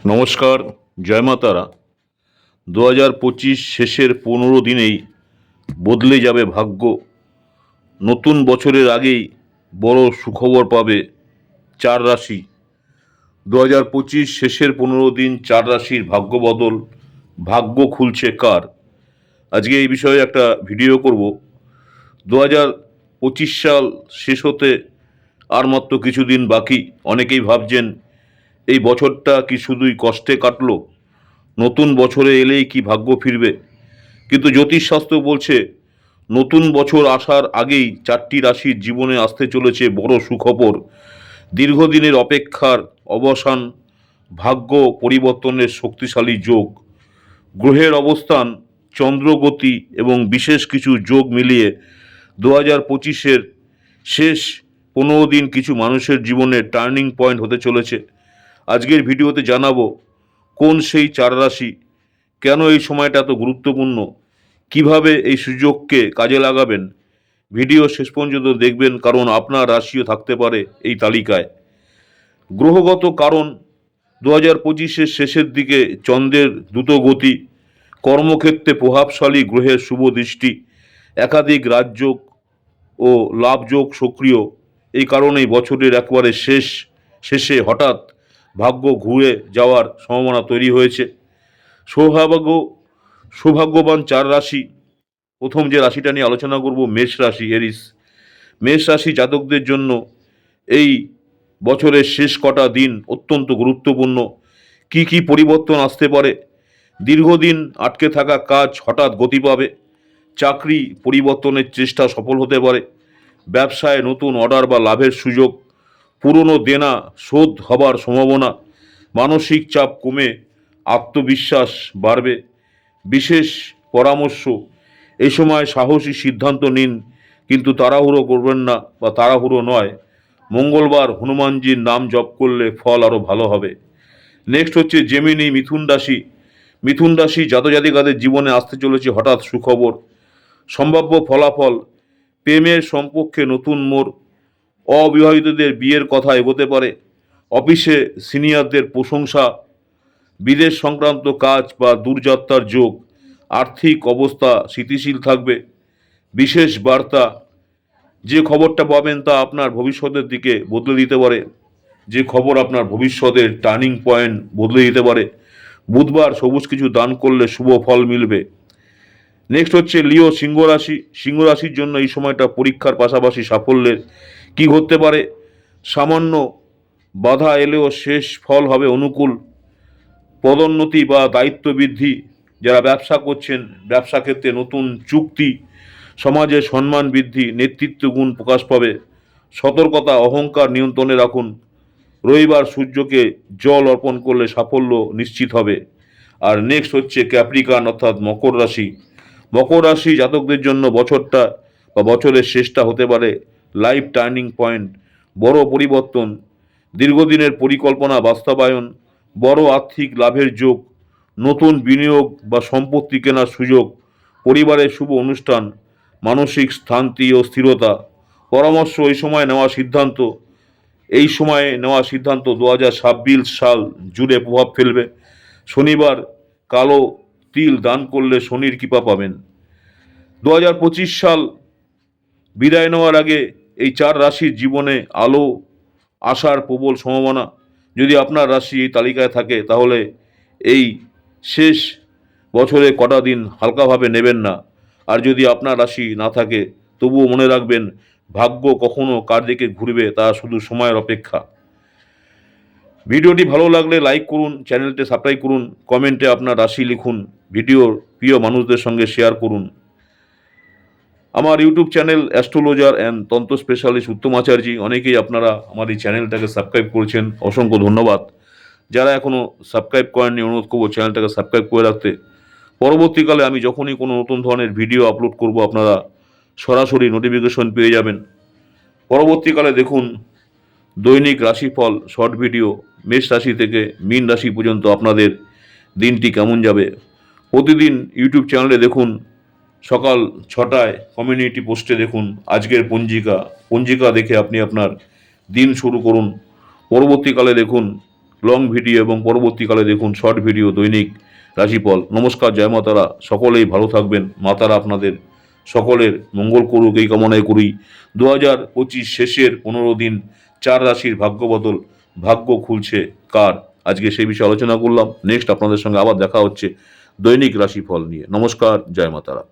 নমস্কার, জয় মা তারা। 2025 শেষের 15 দিনেই বদলে যাবে ভাগ্য। নতুন বছরের আগেই বড় সুখবর পাবে চার রাশি। 2025 শেষের 15 দিন চার রাশির ভাগ্য বদল, ভাগ্য খুলছে কার? আজকে এই বিষয়ে একটা ভিডিও করব। 2025 সাল শেষ হতে আর মাত্র কিছুদিন বাকি। অনেকেই ভাবছেন এই বছরটা কি শুধুই কষ্টে কাটলো, নতুন বছরে এলেই কি ভাগ্য ফিরবে? কিন্তু জ্যোতিষশাস্ত্র বলছে নতুন বছর আসার আগেই চারটি রাশির জীবনে আসতে চলেছে বড় সুখবর। দীর্ঘদিনের অপেক্ষার অবসান, ভাগ্য পরিবর্তনের শক্তিশালী যোগ, গ্রহের অবস্থান, চন্দ্রগতি এবং বিশেষ কিছু যোগ মিলিয়ে 2025-এর শেষ 15 দিন কিছু মানুষের জীবনে টার্নিং পয়েন্ট হতে চলেছে। আজকের ভিডিওতে জানাবো কোন সেই চার রাশি, কেন এই সময়টা এত গুরুত্বপূর্ণ, কিভাবে এই সুযোগকে কাজে লাগাবেন। ভিডিও শেষ পর্যন্ত দেখবেন, কারণ আপনার রাশিও থাকতে পারে এই তালিকায়। গ্রহগত কারণ: 2025-এর শেষের দিকে চন্দ্রের দ্রুত গতি, কর্মক্ষেত্রে প্রভাবশালী গ্রহের শুভ দৃষ্টি, একাধিক রাজযোগ ও লাভযোগ সক্রিয়। এই কারণেই বছরের একবারে শেষে হঠাৎ ভাগ্য ঘুরে যাওয়ার সম্ভাবনা তৈরি হয়েছে। সৌভাগ্য সৌভাগ্যবান চার রাশি। প্রথম যে রাশিটা নিয়ে আলোচনা করব, মেষ রাশি, এরিস। মেষ রাশি জাতকদের জন্য এই বছরের শেষ কটা দিন অত্যন্ত গুরুত্বপূর্ণ। কি কি পরিবর্তন আসতে পারে? দীর্ঘদিন আটকে থাকা কাজ হঠাৎ গতি পাবে। চাকরি পরিবর্তনের চেষ্টা সফল হতে পারে। ব্যবসায় নতুন অর্ডার বা লাভের সুযোগ। পুরনো দেনা শোধ হবার সম্ভাবনা। মানসিক চাপ কমে আত্মবিশ্বাস বাড়বে। বিশেষ পরামর্শ: এই সময় সাহসী সিদ্ধান্ত নিন, কিন্তু তাড়াহুড়ো করবেন না, বা তাড়াহুড়ো নয়। মঙ্গলবার হনুমানজির নাম জপ করলে ফল আরও ভালো হবে। নেক্সট হচ্ছে জেমিনি, মিথুন রাশি। মিথুন রাশি জাতজাতিকাদের জীবনে আসতে চলেছে হঠাৎ সুখবর, সম্ভাব্য ফলাফল, প্রেমের সম্পর্কে নতুন মোড়, অবিবাহিতদের বিয়ের কথা এগোতে পারে, অফিসে সিনিয়রদের প্রশংসা, বিদেশ সংক্রান্ত কাজ বা দূরযাত্রার যোগ, আর্থিক অবস্থা স্থিতিশীল থাকবে। বিশেষ বার্তা: যে খবরটা পাবেন তা আপনার ভবিষ্যতের দিকে বদলে দিতে পারে, যে খবর আপনার ভবিষ্যতের টার্নিং পয়েন্ট বদলে দিতে পারে। বুধবার সবুজ কিছু দান করলে শুভ ফল মিলবে। নেক্সট হচ্ছে লিও, সিংহ রাশি। সিংহ রাশির জন্য এই সময়টা পরীক্ষার পাশাপাশি সাফল্যের। কি ঘটতে পারে? সামান্য বাধা এলেও শেষ ফল হবে অনুকূল। পদোন্নতি বা দায়িত্ব বৃদ্ধি। যারা ব্যবসা করছেন, ব্যবসা ক্ষেত্রে নতুন চুক্তি, সমাজে সম্মান বৃদ্ধি, নেতৃত্ব গুণ প্রকাশ পাবে। সতর্কতা, অহংকার নিয়ন্ত্রণে রাখুন। রবিবার সূর্যকে জল অর্পণ করলে সাফল্য নিশ্চিত হবে। আর নেক্সট হচ্ছে ক্যাপ্রিকান অর্থাৎ মকর রাশি। মকর রাশি জাতকদের জন্য বছরটা বা বছরের শেষটা হতে পারে লাইফ টার্নিং পয়েন্ট। বড় পরিবর্তন, দীর্ঘদিনের পরিকল্পনা বাস্তবায়ন, বড় আর্থিক লাভের যোগ, নতুন বিনিয়োগ বা সম্পত্তি কেনার সুযোগ, পরিবারের শুভ অনুষ্ঠান, মানসিক শান্তি ও স্থিরতা। পরামর্শ: এই সময়ে নেওয়া সিদ্ধান্ত 2026 সাল জুড়ে প্রভাব ফেলবে। শনিবার কালো তিল দান করলে শনির কৃপা পাবেন। 2025 সাল বিদায় নেওয়ার আগে এই চার রাশির জীবনে আলো আসার প্রবল সম্ভাবনা। যদি আপনার রাশি এই তালিকায় থাকে, তাহলে এই শেষ বছরে কটা দিন হালকাভাবে নেবেন না। আর যদি আপনার রাশি না থাকে, তবুও মনে রাখবেন, ভাগ্য কখনো কার দিকে ঘুরবে তা শুধু সময়ের অপেক্ষা। ভিডিওটি ভালো লাগলে লাইক করুন, চ্যানেলটি সাবস্ক্রাইব করুন, কমেন্টে আপনার রাশি লিখুন, ভিডিওর প্রিয় মানুষদের সঙ্গে শেয়ার করুন। আমার ইউটিউব চ্যানেল অ্যাস্ট্রোলজার অ্যান্ড তন্ত্র স্পেশালিস্ট উত্তম আচার্যি, অনেকেই আপনারা আমার এই চ্যানেলটাকে সাবস্ক্রাইব করেছেন, অসংখ্য ধন্যবাদ। যারা এখনও সাবস্ক্রাইব করেননি, অনুরোধ করবো চ্যানেলটাকে সাবস্ক্রাইব করে রাখতে। পরবর্তীকালে আমি যখনই কোনো নতুন ধরনের ভিডিও আপলোড করব, আপনারা সরাসরি নোটিফিকেশন পেয়ে যাবেন। পরবর্তীকালে দেখুন দৈনিক রাশিফল শর্ট ভিডিও, মেষ রাশি থেকে মীন রাশি পর্যন্ত আপনাদের দিনটি কেমন যাবে। প্রতিদিন ইউটিউব চ্যানেলে দেখুন, সকাল 6টায় কমিউনিটি পোস্টে দেখুন আজকের পঞ্জিকা দেখে আপনি আপনার দিন শুরু করুন। পরবর্তীকালে দেখুন লং ভিডিও এবং পরবর্তীকালে দেখুন শর্ট ভিডিও দৈনিক রাশিফল। নমস্কার, জয় মা তারা। সকলেই ভালো থাকবেন। মা তারা আপনাদের সকলের মঙ্গল করুক এই কামনায় করি। 2025 শেষের 15 দিন 4 রাশির ভাগ্য বদল, ভাগ্য খুলছে কার, আজকে সেই বিষয়ে আলোচনা করলাম। নেক্সট আপনাদের সঙ্গে আবার দেখা হচ্ছে দৈনিক রাশিফল নিয়ে। নমস্কার, জয় মা তারা।